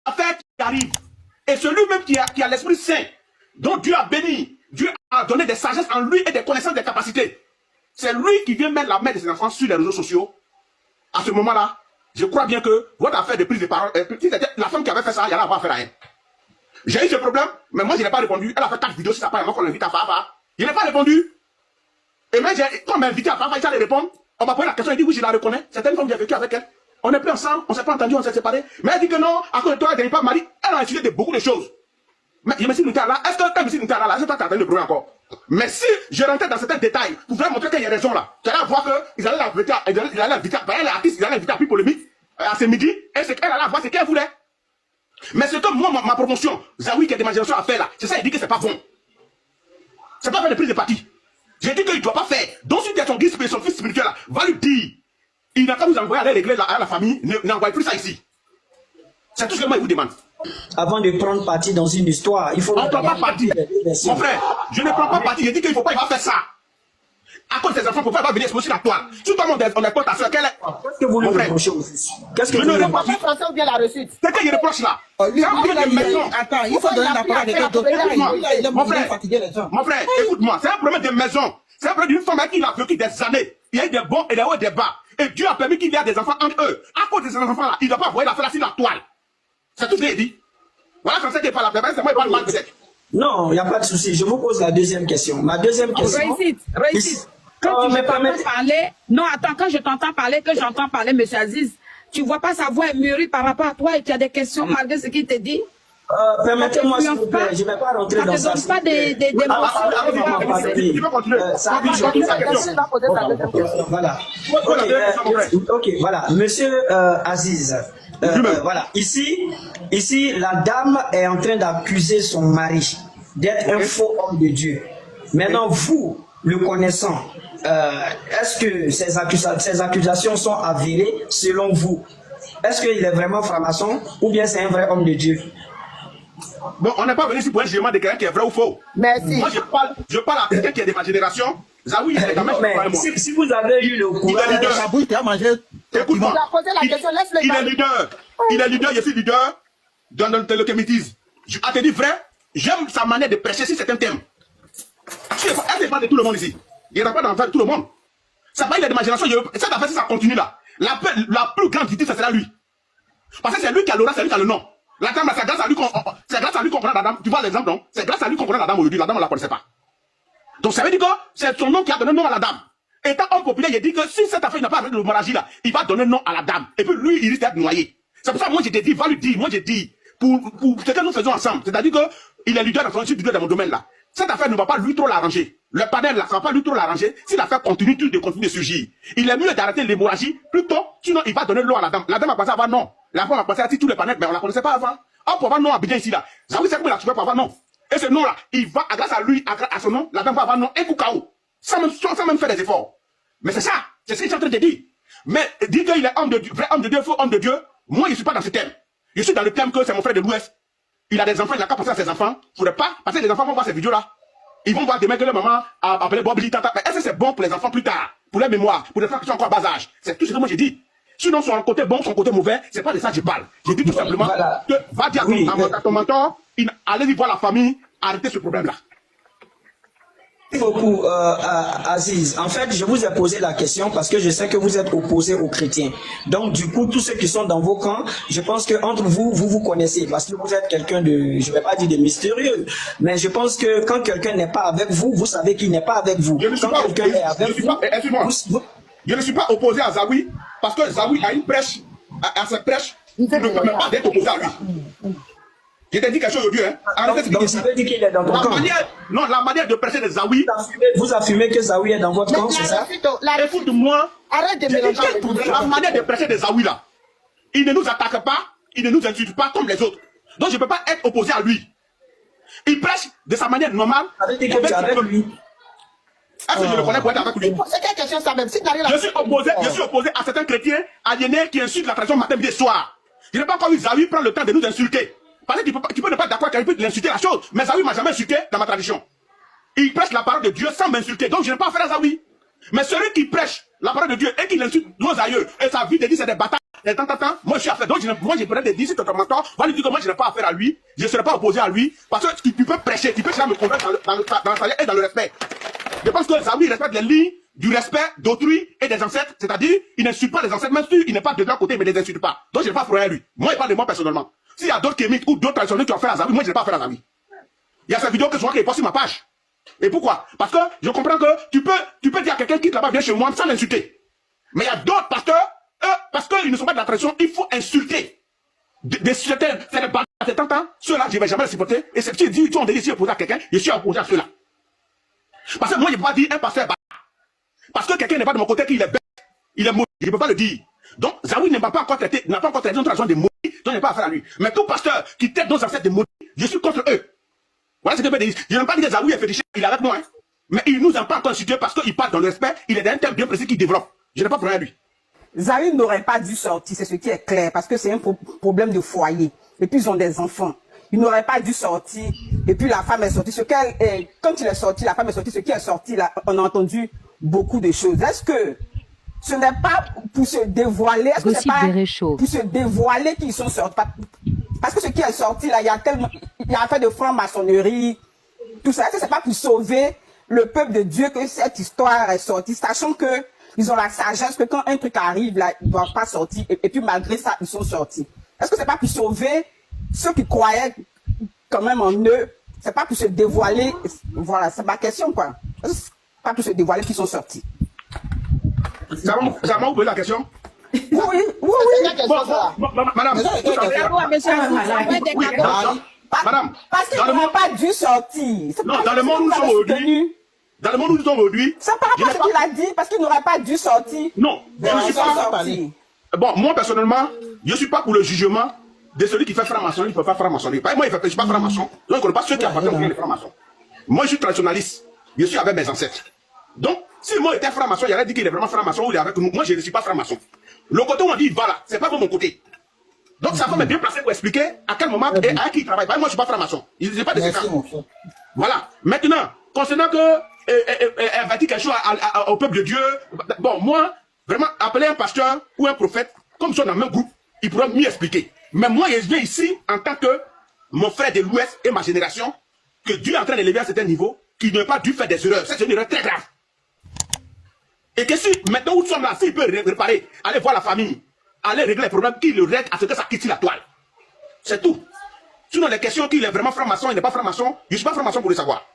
affaires qui arrivent. Et celui-même qui a l'Esprit Saint, dont Dieu a béni, Dieu a donné des sagesses en lui et des connaissances, des capacités. C'est lui qui vient mettre la main de ses enfants sur les réseaux sociaux. À ce moment-là, je crois bien que votre affaire de prise de parole, si c'était la femme qui avait fait ça, il y allait avoir affaire à elle. J'ai eu ce problème, mais moi je n'ai pas répondu. Elle a fait 4 vidéos sur sa page avant qu'on l'invite à Fafa. Je n'ai pas répondu. Et même quand on m'a invité à Fafa, il allait répondre. On m'a posé la question, il dit oui, je la reconnais. C'était une femme qui a vécu avec elle. On n'est plus ensemble, on ne s'est pas entendu, on s'est séparés. Mais elle dit que non, à cause de toi, elle n'est pas mariée. Elle a insulté de beaucoup de choses. Mais je me suis là, est-ce que quand je me suis là, est-ce que toi tu as entendu le problème encore? Mais si je rentrais dans certains détails, pour vraiment montrer qu'il y a raison là, tu allais voir qu'ils allaient l'inviter, elle est artiste, ils allaient l'inviter à plus polémique, à ce midi, et c'est qu'elle allait voir ce qu'elle voulait. Mais c'est comme moi, ma promotion, Zawi qui a des générations à faire là, c'est ça, il dit que c'est pas bon. C'est pas faire de prise de parti. J'ai dit qu'il ne doit pas faire. Donc si tu as son guide, son fils spirituel là, va lui dire, il n'a qu'à vous envoyer aller régler à la famille, n'envoyez plus ça ici. C'est tout ce que moi je vous demande. Avant de prendre parti dans une histoire, il faut... On ne prend pas parti. Mon frère, je ne prends pas parti. Je dis qu'il ne faut pas, il va faire ça. À cause des enfants, il ne faut pas venir exposer la toile. Si tout le monde on écoute ta soeur, qu'elle est... Qu'est-ce que vous lui reprochez aussi? Qu'est-ce que je vous ne lui reproche reprochez? pas. Français ou bien la reçue. C'est qu'il reproche là. Attends, il faut donner la parole à quelqu'un d'autre. Mon frère, écoute-moi, c'est un problème de maison. C'est un problème d'une femme qui a vécu des années. Il y a eu des bons et des hauts et des bas. Et Dieu a permis qu'il y ait des enfants entre eux. À cause de ces enfants-là, il ne doit pas envoyer l'affaire sur la toile. C'est tout ce qu'il dit. Voilà, comme ça qu'il parle la c'est moi qui parle mal peut-être. Non, il n'y a pas de souci. Je vous pose la deuxième question. Ma deuxième question... Réussite. Quand tu m'entends parler... Non, attends, quand je t'entends parler, que j'entends parler, M. Aziz, tu ne vois pas sa voix est mûrie par rapport à toi et tu as des questions malgré ce qu'il te dit. Permettez-moi, s'il vous plaît, je ne vais pas rentrer dans ça. Ça ne te donne pas des Tu peux continuer. Voilà. Ok, voilà. Monsieur Aziz, voilà. Ici, la dame est en train d'accuser son mari d'être un faux homme de Dieu. Maintenant, vous, le connaissant, est-ce que ces accusations sont avérées selon vous? Est-ce qu'il est vraiment franc-maçon ou bien c'est un vrai homme de Dieu? Bon, on n'est pas venu ici pour un jugement de quelqu'un qui est vrai ou faux. Merci. Moi, je parle à quelqu'un qui est de ma génération. Zawi, il est quand même pas moi. Si vous avez eu le courage... Il est leader. Zabou, tu as mangé. Écoute-moi. Il est leader. Il est leader, je suis leader dans le committees. Je te dis vrai, j'aime sa manière de prêcher sur certains thèmes. Elle dépend de tout le monde ici. Il n'y a pas d'enfant de tout le monde. Ça va, il est de ma génération. Cette affaire, si ça continue là, la plus grande victime, ça sera lui. Parce que c'est lui qui a l'aura, c'est lui qui a le nom. La dame, c'est grâce à lui qu'on connaît la dame. Tu vois l'exemple, non? C'est grâce à lui qu'on connaît la dame aujourd'hui. La dame, on ne la connaissait pas. Donc ça veut dire que c'est son nom qui a donné le nom à la dame. Étant homme populaire, il dit que si cette affaire n'a pas arrêté l'hémorragie là, il va donner le nom à la dame. Et puis lui, il risque d'être noyé. C'est pour ça que moi, je te dis, va lui dire, moi, je dis, pour ce que nous faisons ensemble. C'est-à-dire qu'il est leader dans son leader dans mon domaine là. Cette affaire ne va pas lui trop l'arranger. Le panel là, ça ne va pas lui trop l'arranger. Si l'affaire continue de surgir, il est mieux d'arrêter l'hémorragie plutôt, sinon il va donner l'eau à la dame. La dame va passer avant non. La femme va passer à tous les panels, mais on ne la connaissait pas avant. Ah, pour avoir non à Abidjan ici là. Ça oui, c'est comme il a trouvé pour avoir non. Et ce nom là, il va, grâce à lui, à son nom, la dame va avoir non, un coup KO. Sans même faire des efforts. Mais c'est ça, c'est ce que je suis en train de dire. Mais dire qu'il est homme de Dieu, vrai homme de Dieu, faux homme de Dieu, moi je ne suis pas dans ce thème. Je suis dans le thème que c'est mon frère de l'Ouest. Il a des enfants, il n'a qu'à penser à ses enfants. Il ne faudrait pas, parce que les enfants vont voir ces vidéos-là. Ils vont voir demain que leur maman a appelé Bob Tata. Mais est-ce que c'est bon pour les enfants plus tard? Pour leur mémoire, pour les enfants qui sont encore à bas âge? C'est tout ce que moi j'ai dit. Sinon, son côté bon, son côté mauvais, c'est pas de ça que je parle. J'ai dit tout simplement que va dire à ton mentor, allez-y voir la famille, arrêtez ce problème-là. Merci beaucoup, Aziz. En fait, je vous ai posé la question parce que je sais que vous êtes opposé aux chrétiens. Donc, du coup, tous ceux qui sont dans vos camps, je pense que entre vous, vous connaissez parce que vous êtes quelqu'un de, je vais pas dire de mystérieux, mais je pense que quand quelqu'un n'est pas avec vous, vous savez qu'il n'est pas avec vous. Quand quelqu'un est avec vous, je ne suis pas opposé à Zawi parce que Zawi a une prêche, à sa prêche, qui ne permet pas d'être opposé à lui. Je t'ai dit quelque chose aujourd'hui, hein. Donc, ça veut dire qu'il est dans ton camp. Non, la manière de prêcher de Zawi. Vous affirmez que Zawi est dans votre camp, c'est ça? Écoute-moi. Arrête de mélanger. La manière de prêcher de Zawi là. Il ne nous attaque pas, il ne nous insulte pas comme les autres. Donc je ne peux pas être opposé à lui. Il prêche de sa manière normale. Avec que tu es avec lui. Est-ce que je le connais pour être avec lui? C'est quelle question ça même? Je suis opposé à certains chrétiens aliénés qui insultent la tradition matin, midi et soir. Je n'ai pas encore vu Zawi prendre le temps de nous insulter. Parce que tu peux ne pas être d'accord avec l'insulter la chose. Mais Zawi m'a jamais insulté dans ma tradition. Il prêche la parole de Dieu sans m'insulter. Donc je n'ai pas affaire à Zawi. Mais celui qui prêche la parole de Dieu et qui l'insulte nos aïeux et sa vie de dire c'est des batailles, moi je suis affaire. Donc moi je pourrais te dire, si ton mentor va lui dire que moi je n'ai pas affaire à lui, je ne serai pas opposé à lui, parce que tu peux prêcher, tu peux me convaincre dans le salaire et dans le respect. Je pense que Zawi respecte les lignes du respect d'autrui et des ancêtres, c'est-à-dire, il n'insulte pas les ancêtres, même si il n'est pas de l'autre côté, mais il ne les insulte pas. Donc je n'ai pas affaire à lui. Moi, il parle de moi personnellement. S'il y a d'autres kémites ou d'autres traditionnels qui ont affaire à Zawi, moi je n'ai pas affaire à Zawi. Il y a cette vidéo que je vois qui est postée sur ma page. Et pourquoi? Parce que je comprends que tu peux dire à quelqu'un qui est là-bas, viens chez moi, sans l'insulter. Mais il y a d'autres pasteurs, eux, parce qu'ils ne sont pas de la tradition, il faut insulter. C'est des bâtards, c'est tentant. Ceux-là, je ne vais jamais les supporter. Et c'est ce qui dit, tu en délit, si opposé à quelqu'un, je suis opposé à ceux-là. Parce que moi, je ne peux pas dire un pasteur bâtard. Parce que quelqu'un n'est pas de mon côté, qu'il est bête, il est maudit, je ne peux pas le dire. Donc, Zawi n'a pas encore traité notre tradition des maudits, donc je n'ai pas affaire à lui. Mais tout pasteur qui traite nos ancêtres des maudits, je suis contre eux. Voilà ce que je veux dire. Je n'aime pas dire que Zawi est fétichiste, il est avec moi. Hein. Mais il nous a pas encore situé parce qu'il parle dans le respect, il est d'un thème bien précis qu'il développe. Je n'ai pas problème à lui. Zawi n'aurait pas dû sortir, c'est ce qui est clair, parce que c'est un problème de foyer. Et puis ils ont des enfants. Il n'aurait pas dû sortir. Et puis la femme est sortie. Quand il est sorti, la femme est sortie. Ce qui est sorti, là, on a entendu beaucoup de choses. Est-ce que ce n'est pas pour se dévoiler? Est-ce que c'est pas pour se dévoiler qu'ils sont sortis? Parce que ce qui est sorti, là, il y a affaire de franc-maçonnerie, tout ça. Est-ce que c'est pas pour sauver le peuple de Dieu que cette histoire est sortie, sachant que ils ont la sagesse que quand un truc arrive, là, ils ne doivent pas sortir. Et puis malgré ça, ils sont sortis. Est-ce que c'est pas pour sauver ceux qui croyaient quand même en eux? C'est pas pour se dévoiler. Voilà, c'est ma question, quoi. C'est pas pour se dévoiler qu'ils sont sortis. Ça m'a oublié la question? Oui. Madame, madame, parce qu'ils n'ont pas dû sortir. Non, dans le monde où nous sommes aujourd'hui, c'est par rapport à ce qu'il a dit, parce qu'il n'aurait pas dû sortir. Non, je ne suis pas sorti. Bon, moi personnellement, je ne suis pas pour le jugement de celui qui fait franc-maçonnerie, il ne peut pas franc-maçonnerie. Moi, je ne suis pas franc-maçon, donc je ne connais pas ceux qui appartiennent aux francs-maçons. Moi, je suis traditionnaliste, je suis avec mes ancêtres. Donc, si moi j'étais franc-maçon, il aurait dit qu'il est vraiment franc-maçon ou il est avec nous. Moi, je ne suis pas franc-maçon. Le côté où on dit, voilà, c'est pas mon côté. Donc, ça va me bien placé pour expliquer à quel moment et à qui il travaille. Moi, je ne suis pas franc-maçon. Il n'est pas de ces cas. Voilà. Maintenant, concernant que elle va dire quelque chose au peuple de Dieu, bon, moi, vraiment, appeler un pasteur ou un prophète, comme ils sont dans le même groupe, il pourra mieux expliquer. Mais moi, je viens ici en tant que mon frère de l'Ouest et ma génération, que Dieu est en train d'élever à un certain niveau, qui n'a pas dû faire des erreurs. C'est une erreur très grave. Et que si, maintenant où nous sommes là, s'il peut réparer, aller voir la famille, aller régler les problèmes, qu'il le règle à ce que ça quitte la toile. C'est tout. Sinon, les questions qu'il est vraiment franc-maçon, il n'est pas franc-maçon, je ne suis pas franc-maçon pour le savoir.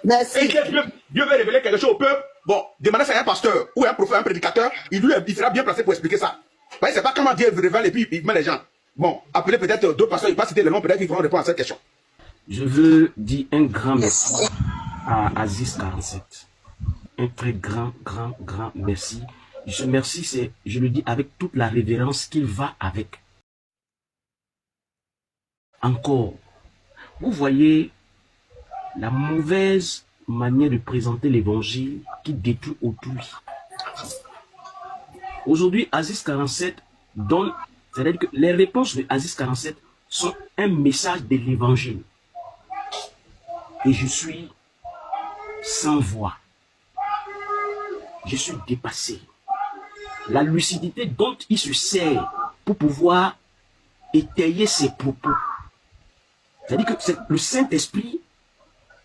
Merci. Et que Dieu veut révéler quelque chose au peuple, bon, demandez ça à un pasteur ou un prophète, un prédicateur, il sera bien placé pour expliquer ça. Vous voyez, c'est pas comment Dieu révèle et puis il met les gens. Bon, appelez peut-être d'autres pasteurs, il ne va pas citer le nom, peut-être qu'ils vont répondre à cette question. Je veux dire un grand merci à Aziz 47. Un très grand merci. Ce merci, c'est, je le dis avec toute la révérence qu'il va avec. Encore, vous voyez la mauvaise manière de présenter l'évangile qui détruit autrui. Aujourd'hui, Aziz 47 donne, c'est-à-dire que les réponses de Aziz 47 sont un message de l'évangile. Et je suis sans voix. Je suis dépassé. La lucidité dont il se sert pour pouvoir étayer ses propos. C'est-à-dire que c'est le Saint-Esprit,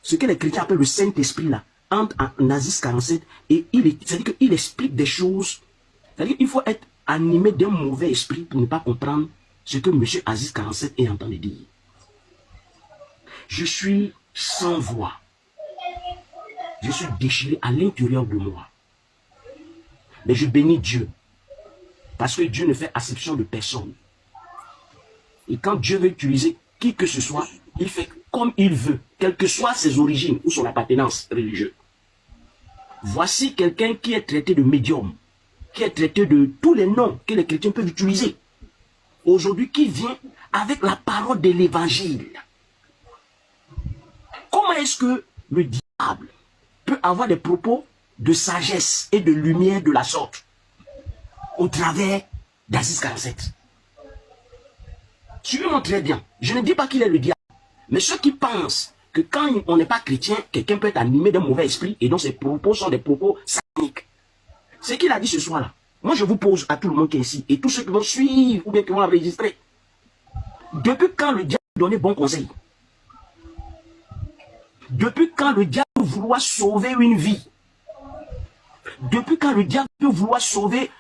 ce que les chrétiens appellent le Saint-Esprit là, entre en Aziz 47 et c'est-à-dire qu'il explique des choses. C'est-à-dire qu'il faut être animé d'un mauvais esprit pour ne pas comprendre ce que M. Aziz 47 est en train de dire. Je suis sans voix. Je suis déchiré à l'intérieur de moi. Mais je bénis Dieu. Parce que Dieu ne fait acception de personne. Et quand Dieu veut utiliser qui que ce soit, il fait comme il veut, quelles que soient ses origines ou son appartenance religieuse. Voici quelqu'un qui est traité de médium, qui est traité de tous les noms que les chrétiens peuvent utiliser. Aujourd'hui, qui vient avec la parole de l'évangile. Comment est-ce que le diable peut avoir des propos de sagesse et de lumière de la sorte au travers d'Aziz 47? Suivez-moi très bien. Je ne dis pas qu'il est le diable. Mais ceux qui pensent que quand on n'est pas chrétien, quelqu'un peut être animé d'un mauvais esprit et donc ses propos sont des propos sataniques. Ce qu'il a dit ce soir-là, Moi, je vous pose à tout le monde qui est ici, et tous ceux qui vont suivre, ou bien qui vont enregistrer. Depuis quand le diable donnait bon conseil? Depuis quand le diable peut vouloir sauver une vie? Depuis quand le diable peut vouloir sauver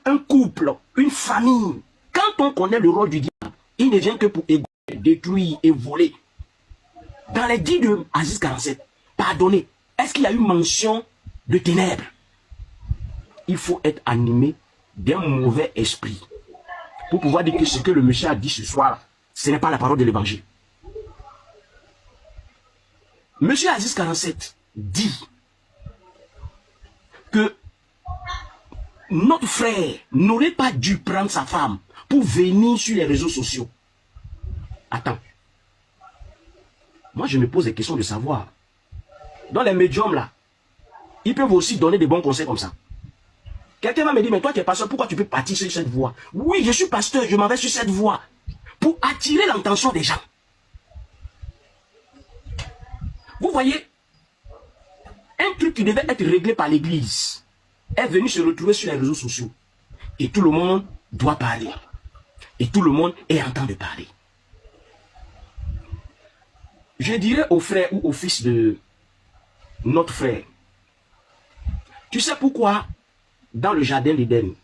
un couple, une famille? Quand on connaît le rôle du diable, il ne vient que pour égoutter, détruire et voler. Dans les dits de Aziz 47, pardonnez, est-ce qu'il y a eu mention de ténèbres? Il faut être animé d'un mauvais esprit pour pouvoir dire que ce que le monsieur a dit ce soir, ce n'est pas la parole de l'évangile. Monsieur Aziz 47 dit que notre frère n'aurait pas dû prendre sa femme pour venir sur les réseaux sociaux. Attends. Moi, je me pose des questions de savoir. Dans les médiums, là, ils peuvent aussi donner des bons conseils comme ça. Quelqu'un va me dire, mais toi, tu es pasteur, pourquoi tu peux partir sur cette voie? Oui, je suis pasteur, je m'en vais sur cette voie pour attirer l'attention des gens. Vous voyez, un truc qui devait être réglé par l'église est venu se retrouver sur les réseaux sociaux. Et tout le monde doit parler. Et tout le monde est en train de parler. Je dirais au frère ou au fils de notre frère, tu sais pourquoi dans le jardin d'Éden,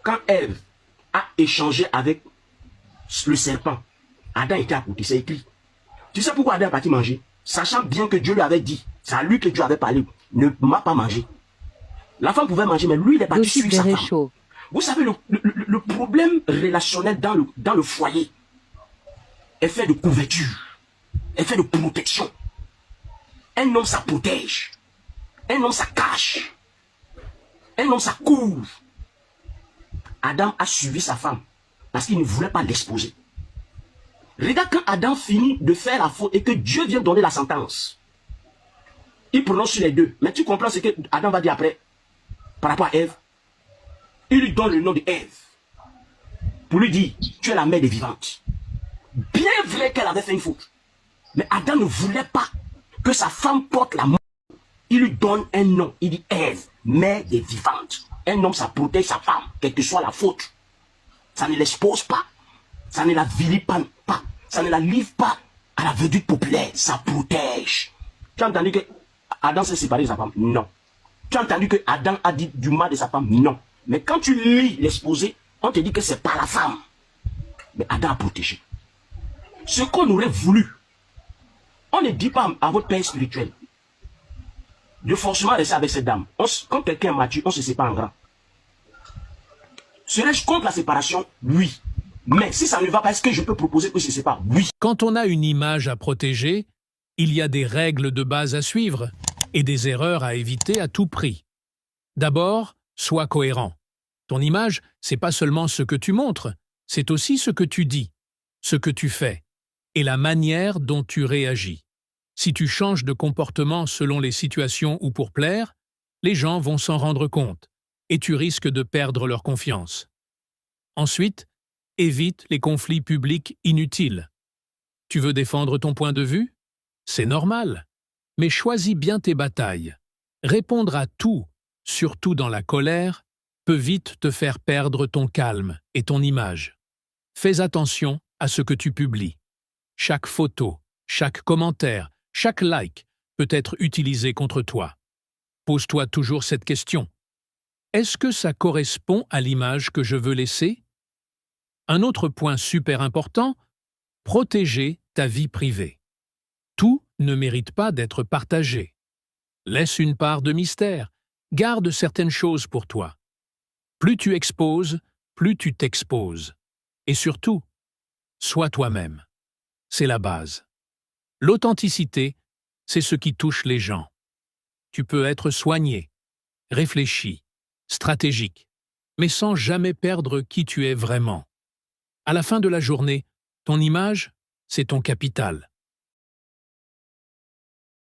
quand Ève a échangé avec le serpent, Adam était à côté, c'est écrit. Tu sais pourquoi Adam est parti manger? Sachant bien que Dieu lui avait dit, c'est à lui que Dieu avait parlé, ne m'a pas mangé. La femme pouvait manger, mais lui, il est parti suivre sa femme. Vous savez, le problème relationnel dans le foyer est fait de couverture, est fait de protection. Un homme, ça protège. Un homme, ça cache. Un homme, ça couvre. Adam a suivi sa femme parce qu'il ne voulait pas l'exposer. Regarde quand Adam finit de faire la faute et que Dieu vient donner la sentence. Il prononce sur les deux. Mais tu comprends ce que Adam va dire après par rapport à Ève? Il lui donne le nom de Ève pour lui dire, tu es la mère des vivantes. Bien vrai qu'elle avait fait une faute. Mais Adam ne voulait pas que sa femme porte la mort. Il lui donne un nom. Il dit Ève, mère des vivantes. Un homme, ça protège sa femme, quelle que soit la faute. Ça ne l'expose pas. Ça ne la vilipende pas. Ça ne la livre pas à la vedute populaire. Ça protège. Tu as entendu que Adam s'est séparé de sa femme? Non. Tu as entendu que Adam a dit du mal de sa femme? Non. Mais quand tu lis l'exposé, on te dit que c'est pas la femme. Mais Adam a protégé. Ce qu'on aurait voulu, on ne dit pas à votre père spirituel de forcément rester avec cette dame. Quand quelqu'un est mature, on se sépare en grand. Serais-je contre la séparation? Oui. Mais si ça ne va pas, est-ce que je peux proposer que je se sépare? Oui. Quand on a une image à protéger, il y a des règles de base à suivre et des erreurs à éviter à tout prix. D'abord, sois cohérent. Ton image, c'est pas seulement ce que tu montres, c'est aussi ce que tu dis, ce que tu fais et la manière dont tu réagis. Si tu changes de comportement selon les situations ou pour plaire, les gens vont s'en rendre compte et tu risques de perdre leur confiance. Ensuite, évite les conflits publics inutiles. Tu veux défendre ton point de vue? C'est normal, mais choisis bien tes batailles. Répondre à tout, surtout dans la colère, peut vite te faire perdre ton calme et ton image. Fais attention à ce que tu publies. Chaque photo, chaque commentaire, chaque like peut être utilisé contre toi. Pose-toi toujours cette question. Est-ce que ça correspond à l'image que je veux laisser? Un autre point super important, protéger ta vie privée. Tout ne mérite pas d'être partagé. Laisse une part de mystère, garde certaines choses pour toi. Plus tu exposes, plus tu t'exposes. Et surtout, sois toi-même. C'est la base. L'authenticité, c'est ce qui touche les gens. Tu peux être soigné, réfléchi, stratégique, mais sans jamais perdre qui tu es vraiment. À la fin de la journée, ton image, c'est ton capital.